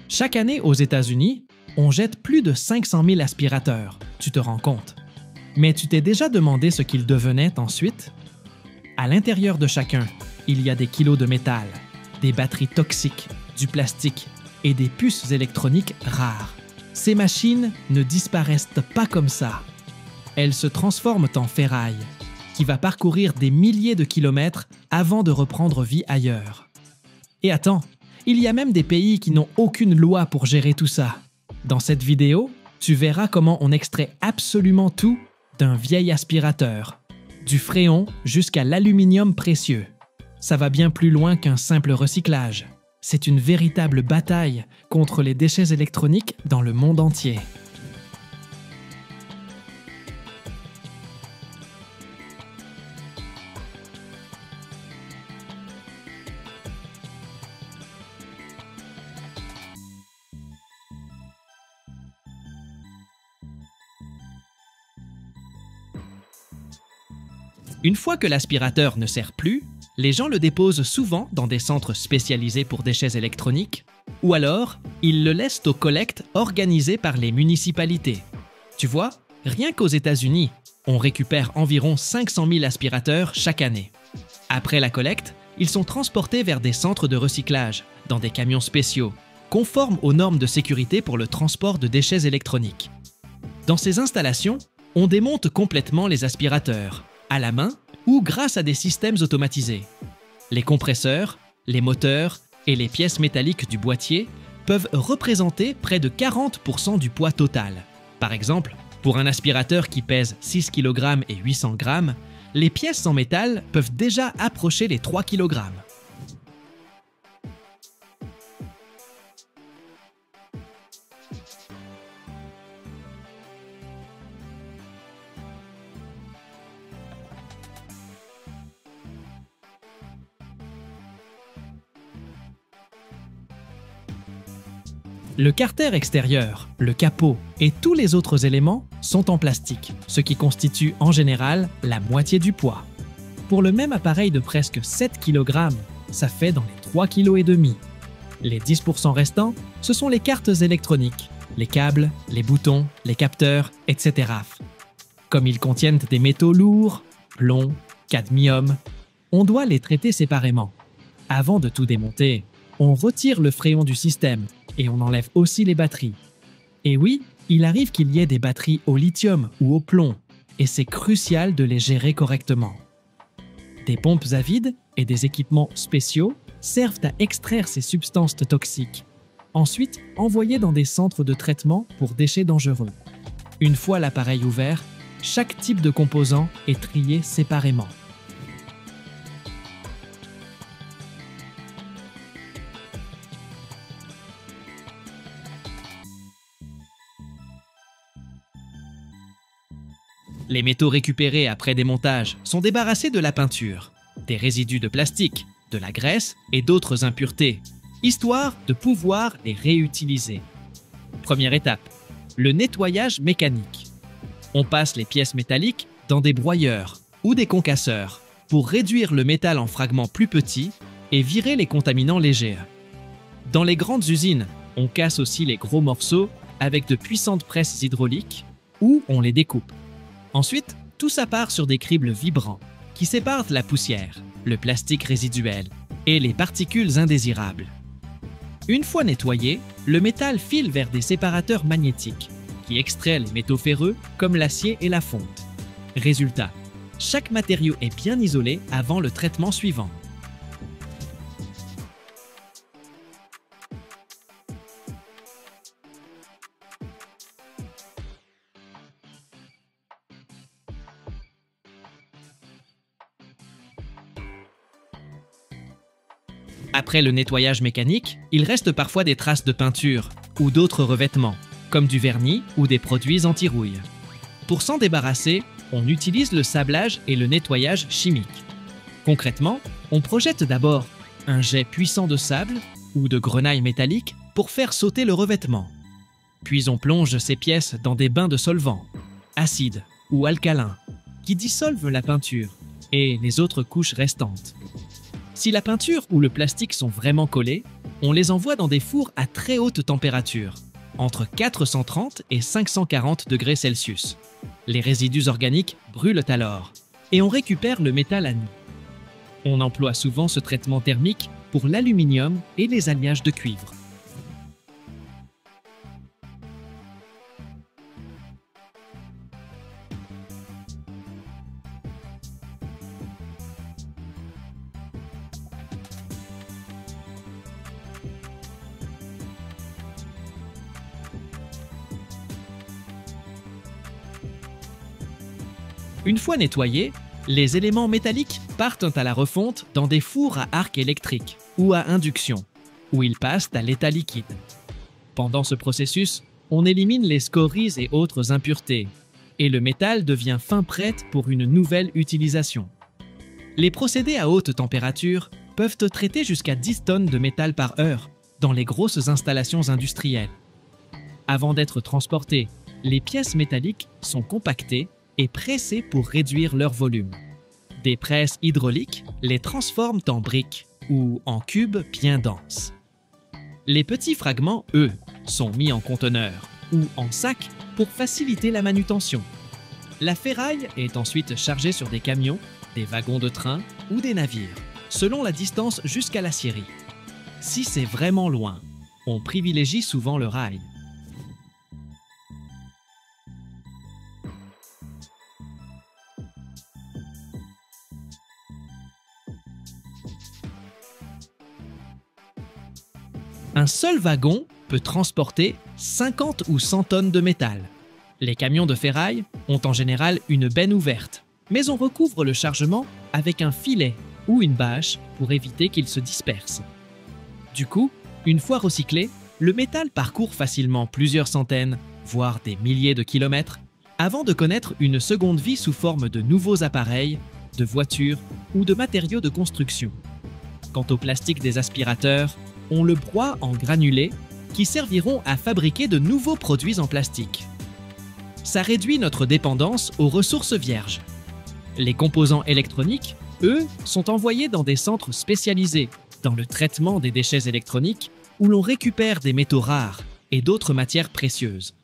Chaque année aux États-Unis, on jette plus de 500 000 aspirateurs, tu te rends compte. Mais tu t'es déjà demandé ce qu'ils devenaient ensuite? À l'intérieur de chacun, il y a des kilos de métal, des batteries toxiques, du plastique et des puces électroniques rares. Ces machines ne disparaissent pas comme ça. Elles se transforment en ferraille, qui va parcourir des milliers de kilomètres avant de reprendre vie ailleurs. Et attends, il y a même des pays qui n'ont aucune loi pour gérer tout ça. Dans cette vidéo, tu verras comment on extrait absolument tout d'un vieil aspirateur, du fréon jusqu'à l'aluminium précieux. Ça va bien plus loin qu'un simple recyclage. C'est une véritable bataille contre les déchets électroniques dans le monde entier. Une fois que l'aspirateur ne sert plus, les gens le déposent souvent dans des centres spécialisés pour déchets électroniques, ou alors ils le laissent aux collectes organisées par les municipalités. Tu vois, rien qu'aux États-Unis, on récupère environ 500 000 aspirateurs chaque année. Après la collecte, ils sont transportés vers des centres de recyclage, dans des camions spéciaux, conformes aux normes de sécurité pour le transport de déchets électroniques. Dans ces installations, on démonte complètement les aspirateurs, à la main ou grâce à des systèmes automatisés. Les compresseurs, les moteurs et les pièces métalliques du boîtier peuvent représenter près de 40% du poids total. Par exemple, pour un aspirateur qui pèse 6 kg et 800 g, les pièces en métal peuvent déjà approcher les 3 kg. Le carter extérieur, le capot et tous les autres éléments sont en plastique, ce qui constitue en général la moitié du poids. Pour le même appareil de presque 7 kg, ça fait dans les 3,5 kg. Les 10% restants, ce sont les cartes électroniques, les câbles, les boutons, les capteurs, etc. Comme ils contiennent des métaux lourds, plomb, cadmium, on doit les traiter séparément. Avant de tout démonter, on retire le fréon du système et on enlève aussi les batteries. Et oui, il arrive qu'il y ait des batteries au lithium ou au plomb, et c'est crucial de les gérer correctement. Des pompes à vide et des équipements spéciaux servent à extraire ces substances toxiques, ensuite envoyées dans des centres de traitement pour déchets dangereux. Une fois l'appareil ouvert, chaque type de composant est trié séparément. Les métaux récupérés après démontage sont débarrassés de la peinture, des résidus de plastique, de la graisse et d'autres impuretés, histoire de pouvoir les réutiliser. Première étape, le nettoyage mécanique. On passe les pièces métalliques dans des broyeurs ou des concasseurs pour réduire le métal en fragments plus petits et virer les contaminants légers. Dans les grandes usines, on casse aussi les gros morceaux avec de puissantes presses hydrauliques ou on les découpe. Ensuite, tout ça part sur des cribles vibrants qui séparent la poussière, le plastique résiduel et les particules indésirables. Une fois nettoyé, le métal file vers des séparateurs magnétiques qui extraient les métaux ferreux comme l'acier et la fonte. Résultat, chaque matériau est bien isolé avant le traitement suivant. Après le nettoyage mécanique, il reste parfois des traces de peinture ou d'autres revêtements, comme du vernis ou des produits anti-rouille. Pour s'en débarrasser, on utilise le sablage et le nettoyage chimique. Concrètement, on projette d'abord un jet puissant de sable ou de grenaille métallique pour faire sauter le revêtement. Puis on plonge ces pièces dans des bains de solvant, acide ou alcalin, qui dissolvent la peinture et les autres couches restantes. Si la peinture ou le plastique sont vraiment collés, On les envoie dans des fours à très haute température, entre 430 et 540 degrés Celsius. Les résidus organiques brûlent alors, et on récupère le métal à nu. On emploie souvent ce traitement thermique pour l'aluminium et les alliages de cuivre. Une fois nettoyés, les éléments métalliques partent à la refonte dans des fours à arc électrique ou à induction, où ils passent à l'état liquide. Pendant ce processus, on élimine les scories et autres impuretés, et le métal devient fin prête pour une nouvelle utilisation. Les procédés à haute température peuvent traiter jusqu'à 10 tonnes de métal par heure dans les grosses installations industrielles. Avant d'être transportées, les pièces métalliques sont compactées et pressées pour réduire leur volume. Des presses hydrauliques les transforment en briques ou en cubes bien denses. Les petits fragments, eux, sont mis en conteneurs ou en sacs pour faciliter la manutention. La ferraille est ensuite chargée sur des camions, des wagons de train ou des navires, selon la distance jusqu'à l'acierie. Si c'est vraiment loin, on privilégie souvent le rail. Un seul wagon peut transporter 50 ou 100 tonnes de métal. Les camions de ferraille ont en général une benne ouverte, mais on recouvre le chargement avec un filet ou une bâche pour éviter qu'il se disperse. Du coup, une fois recyclé, le métal parcourt facilement plusieurs centaines, voire des milliers de kilomètres, avant de connaître une seconde vie sous forme de nouveaux appareils, de voitures ou de matériaux de construction. Quant au plastique des aspirateurs, on le broie en granulés qui serviront à fabriquer de nouveaux produits en plastique. Ça réduit notre dépendance aux ressources vierges. Les composants électroniques, eux, sont envoyés dans des centres spécialisés dans le traitement des déchets électroniques où l'on récupère des métaux rares et d'autres matières précieuses.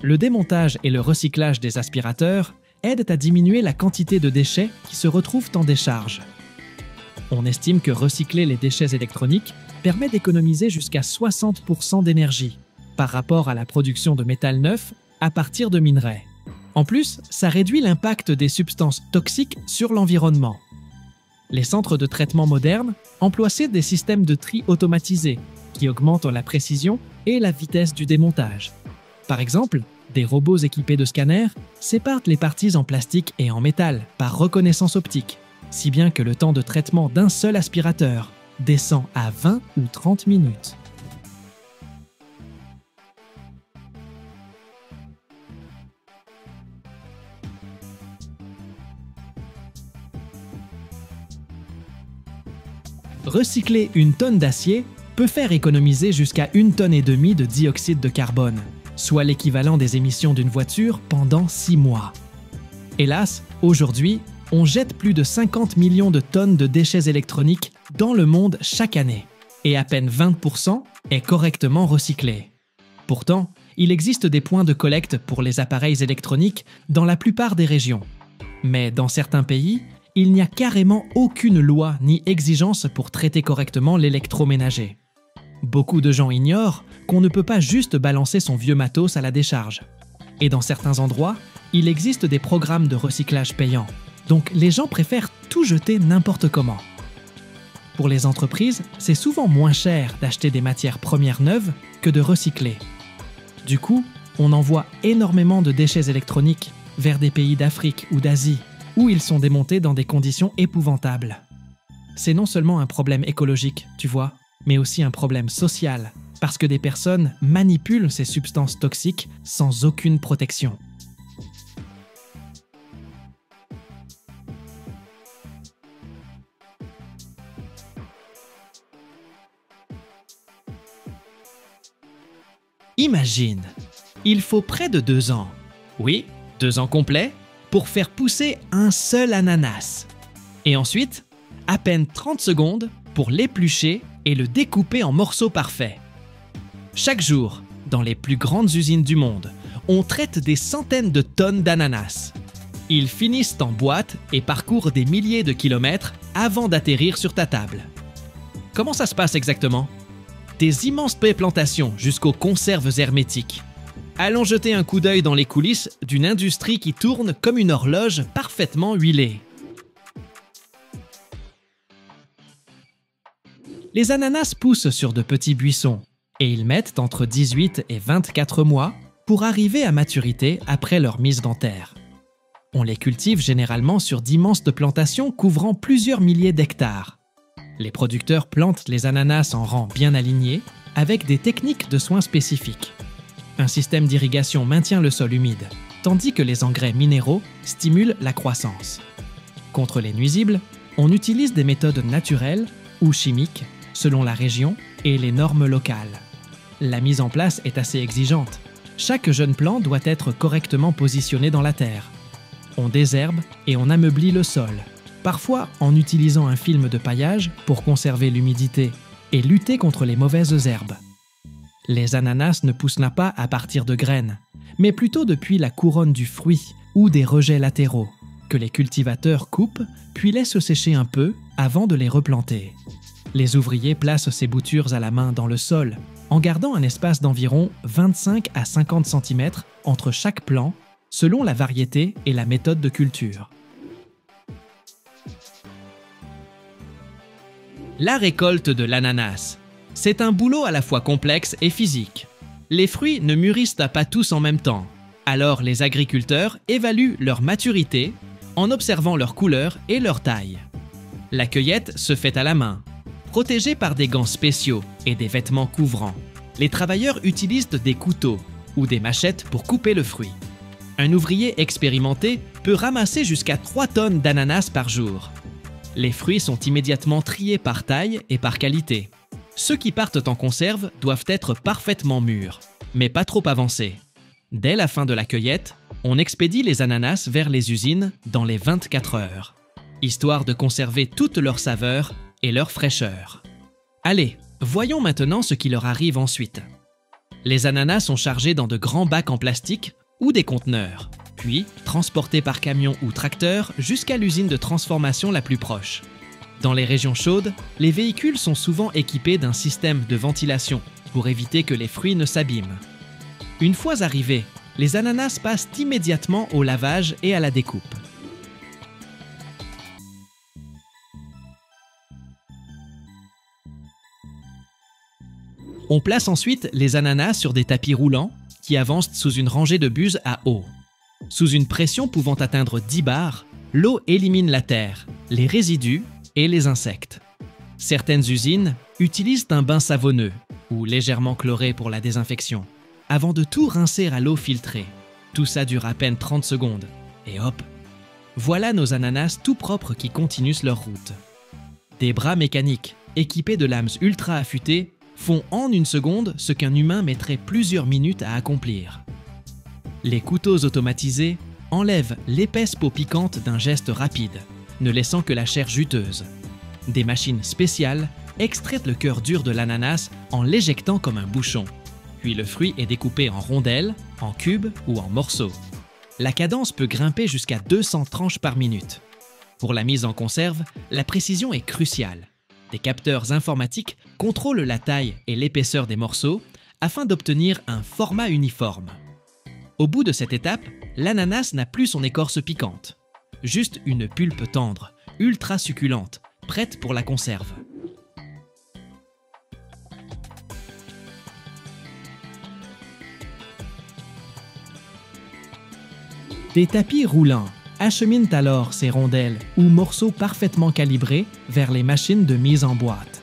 Le démontage et le recyclage des aspirateurs aident à diminuer la quantité de déchets qui se retrouvent en décharge. On estime que recycler les déchets électroniques permet d'économiser jusqu'à 60% d'énergie par rapport à la production de métal neuf à partir de minerais. En plus, ça réduit l'impact des substances toxiques sur l'environnement. Les centres de traitement modernes emploient des systèmes de tri automatisés qui augmentent la précision et la vitesse du démontage. Par exemple, des robots équipés de scanners séparent les parties en plastique et en métal par reconnaissance optique, si bien que le temps de traitement d'un seul aspirateur descend à 20 ou 30 minutes. Recycler une tonne d'acier peut faire économiser jusqu'à 1,5 tonne de dioxyde de carbone, soit l'équivalent des émissions d'une voiture pendant 6 mois. Hélas, aujourd'hui, on jette plus de 50 millions de tonnes de déchets électroniques dans le monde chaque année, et à peine 20% est correctement recyclé. Pourtant, il existe des points de collecte pour les appareils électroniques dans la plupart des régions. Mais dans certains pays, il n'y a carrément aucune loi ni exigence pour traiter correctement l'électroménager. Beaucoup de gens ignorent qu'on ne peut pas juste balancer son vieux matos à la décharge. Et dans certains endroits, il existe des programmes de recyclage payants. Donc les gens préfèrent tout jeter n'importe comment. Pour les entreprises, c'est souvent moins cher d'acheter des matières premières neuves que de recycler. Du coup, on envoie énormément de déchets électroniques vers des pays d'Afrique ou d'Asie, où ils sont démontés dans des conditions épouvantables. C'est non seulement un problème écologique, tu vois, mais aussi un problème social, parce que des personnes manipulent ces substances toxiques sans aucune protection. Imagine, il faut près de 2 ans, oui, 2 ans complets, pour faire pousser un seul ananas. Et ensuite, à peine 30 secondes pour l'éplucher et le découper en morceaux parfaits. Chaque jour, dans les plus grandes usines du monde, on traite des centaines de tonnes d'ananas. Ils finissent en boîte et parcourent des milliers de kilomètres avant d'atterrir sur ta table. Comment ça se passe exactement? Des immenses plantations jusqu'aux conserves hermétiques. Allons jeter un coup d'œil dans les coulisses d'une industrie qui tourne comme une horloge parfaitement huilée. Les ananas poussent sur de petits buissons et ils mettent entre 18 et 24 mois pour arriver à maturité après leur mise en terre. On les cultive généralement sur d'immenses plantations couvrant plusieurs milliers d'hectares. Les producteurs plantent les ananas en rangs bien alignés avec des techniques de soins spécifiques. Un système d'irrigation maintient le sol humide, tandis que les engrais minéraux stimulent la croissance. Contre les nuisibles, on utilise des méthodes naturelles ou chimiques selon la région et les normes locales. La mise en place est assez exigeante. Chaque jeune plant doit être correctement positionné dans la terre. On désherbe et on ameublit le sol, parfois en utilisant un film de paillage pour conserver l'humidité et lutter contre les mauvaises herbes. Les ananas ne poussent pas à partir de graines, mais plutôt depuis la couronne du fruit ou des rejets latéraux, que les cultivateurs coupent puis laissent sécher un peu avant de les replanter. Les ouvriers placent ces boutures à la main dans le sol, en gardant un espace d'environ 25 à 50 cm entre chaque plant, selon la variété et la méthode de culture. La récolte de l'ananas. C'est un boulot à la fois complexe et physique. Les fruits ne mûrissent pas tous en même temps, alors les agriculteurs évaluent leur maturité en observant leur couleur et leur taille. La cueillette se fait à la main. Protégés par des gants spéciaux et des vêtements couvrants, les travailleurs utilisent des couteaux ou des machettes pour couper le fruit. Un ouvrier expérimenté peut ramasser jusqu'à 3 tonnes d'ananas par jour. Les fruits sont immédiatement triés par taille et par qualité. Ceux qui partent en conserve doivent être parfaitement mûrs, mais pas trop avancés. Dès la fin de la cueillette, on expédie les ananas vers les usines dans les 24 heures, histoire de conserver toute leur saveur et leur fraîcheur. Allez, voyons maintenant ce qui leur arrive ensuite. Les ananas sont chargés dans de grands bacs en plastique ou des conteneurs, puis transportés par camion ou tracteur jusqu'à l'usine de transformation la plus proche. Dans les régions chaudes, les véhicules sont souvent équipés d'un système de ventilation pour éviter que les fruits ne s'abîment. Une fois arrivés, les ananas passent immédiatement au lavage et à la découpe. On place ensuite les ananas sur des tapis roulants qui avancent sous une rangée de buses à eau. Sous une pression pouvant atteindre 10 bars, l'eau élimine la terre, les résidus et les insectes. Certaines usines utilisent un bain savonneux ou légèrement chloré pour la désinfection, avant de tout rincer à l'eau filtrée. Tout ça dure à peine 30 secondes, et hop, voilà nos ananas tout propres qui continuent leur route. Des bras mécaniques, équipés de lames ultra affûtées, font en une seconde ce qu'un humain mettrait plusieurs minutes à accomplir. Les couteaux automatisés enlèvent l'épaisse peau piquante d'un geste rapide, ne laissant que la chair juteuse. Des machines spéciales extraient le cœur dur de l'ananas en l'éjectant comme un bouchon. Puis le fruit est découpé en rondelles, en cubes ou en morceaux. La cadence peut grimper jusqu'à 200 tranches par minute. Pour la mise en conserve, la précision est cruciale. Des capteurs informatiques contrôlent la taille et l'épaisseur des morceaux afin d'obtenir un format uniforme. Au bout de cette étape, l'ananas n'a plus son écorce piquante. Juste une pulpe tendre, ultra succulente, prête pour la conserve. Des tapis roulants acheminent alors ces rondelles ou morceaux parfaitement calibrés vers les machines de mise en boîte.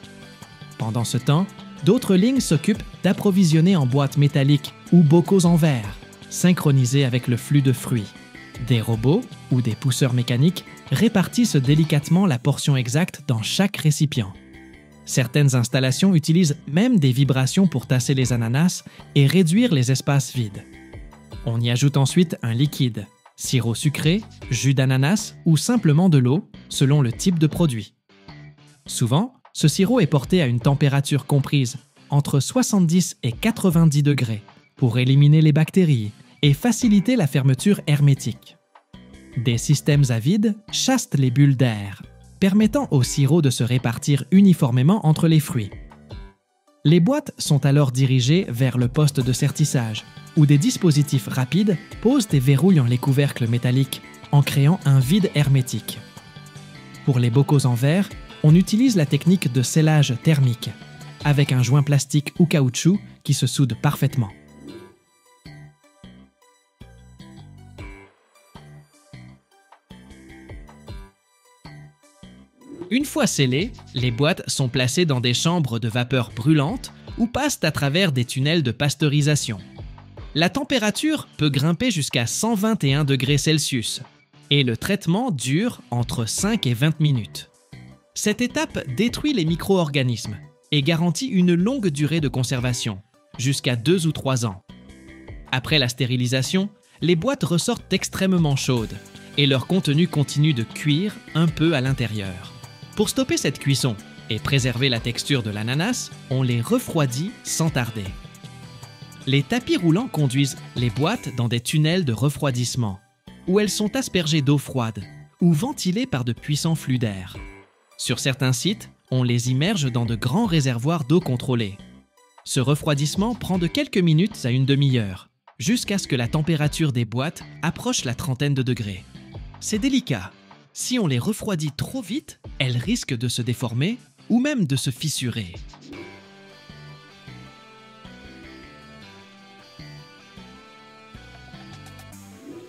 Pendant ce temps, d'autres lignes s'occupent d'approvisionner en boîtes métalliques ou bocaux en verre, synchronisés avec le flux de fruits. Des robots ou des pousseurs mécaniques répartissent délicatement la portion exacte dans chaque récipient. Certaines installations utilisent même des vibrations pour tasser les ananas et réduire les espaces vides. On y ajoute ensuite un liquide, sirop sucré, jus d'ananas ou simplement de l'eau, selon le type de produit. Souvent, ce sirop est porté à une température comprise entre 70 et 90 degrés pour éliminer les bactéries et faciliter la fermeture hermétique. Des systèmes à vide chassent les bulles d'air, permettant au sirop de se répartir uniformément entre les fruits. Les boîtes sont alors dirigées vers le poste de sertissage, où des dispositifs rapides posent et verrouillent les couvercles métalliques en créant un vide hermétique. Pour les bocaux en verre, on utilise la technique de scellage thermique, avec un joint plastique ou caoutchouc qui se soude parfaitement. Une fois scellées, les boîtes sont placées dans des chambres de vapeur brûlante ou passent à travers des tunnels de pasteurisation. La température peut grimper jusqu'à 121 degrés Celsius et le traitement dure entre 5 et 20 minutes. Cette étape détruit les micro-organismes et garantit une longue durée de conservation, jusqu'à 2 ou 3 ans. Après la stérilisation, les boîtes ressortent extrêmement chaudes et leur contenu continue de cuire un peu à l'intérieur. Pour stopper cette cuisson et préserver la texture de l'ananas, on les refroidit sans tarder. Les tapis roulants conduisent les boîtes dans des tunnels de refroidissement, où elles sont aspergées d'eau froide ou ventilées par de puissants flux d'air. Sur certains sites, on les immerge dans de grands réservoirs d'eau contrôlée. Ce refroidissement prend de quelques minutes à une demi-heure, jusqu'à ce que la température des boîtes approche la trentaine de degrés. C'est délicat. Si on les refroidit trop vite, elles risquent de se déformer ou même de se fissurer.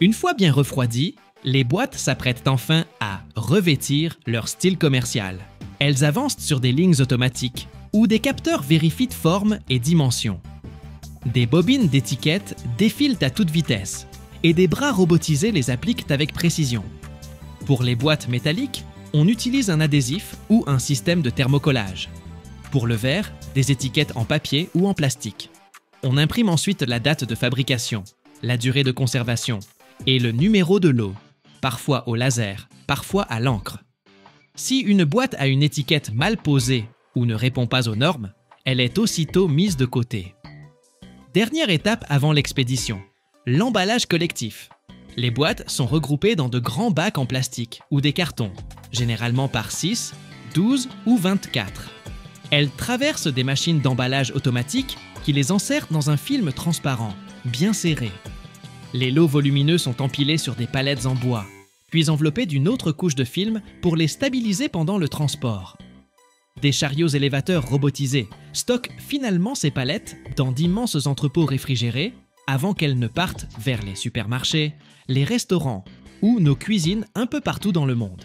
Une fois bien refroidies, les boîtes s'apprêtent enfin à revêtir leur style commercial. Elles avancent sur des lignes automatiques où des capteurs vérifient forme et dimension. Des bobines d'étiquettes défilent à toute vitesse et des bras robotisés les appliquent avec précision. Pour les boîtes métalliques, on utilise un adhésif ou un système de thermocollage. Pour le verre, des étiquettes en papier ou en plastique. On imprime ensuite la date de fabrication, la durée de conservation et le numéro de lot, parfois au laser, parfois à l'encre. Si une boîte a une étiquette mal posée ou ne répond pas aux normes, elle est aussitôt mise de côté. Dernière étape avant l'expédition, l'emballage collectif. Les boîtes sont regroupées dans de grands bacs en plastique ou des cartons, généralement par 6, 12 ou 24. Elles traversent des machines d'emballage automatiques qui les enserrent dans un film transparent, bien serré. Les lots volumineux sont empilés sur des palettes en bois, puis enveloppés d'une autre couche de film pour les stabiliser pendant le transport. Des chariots élévateurs robotisés stockent finalement ces palettes dans d'immenses entrepôts réfrigérés avant qu'elles ne partent vers les supermarchés, les restaurants ou nos cuisines un peu partout dans le monde.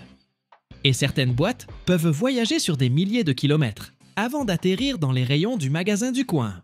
Et certaines boîtes peuvent voyager sur des milliers de kilomètres avant d'atterrir dans les rayons du magasin du coin.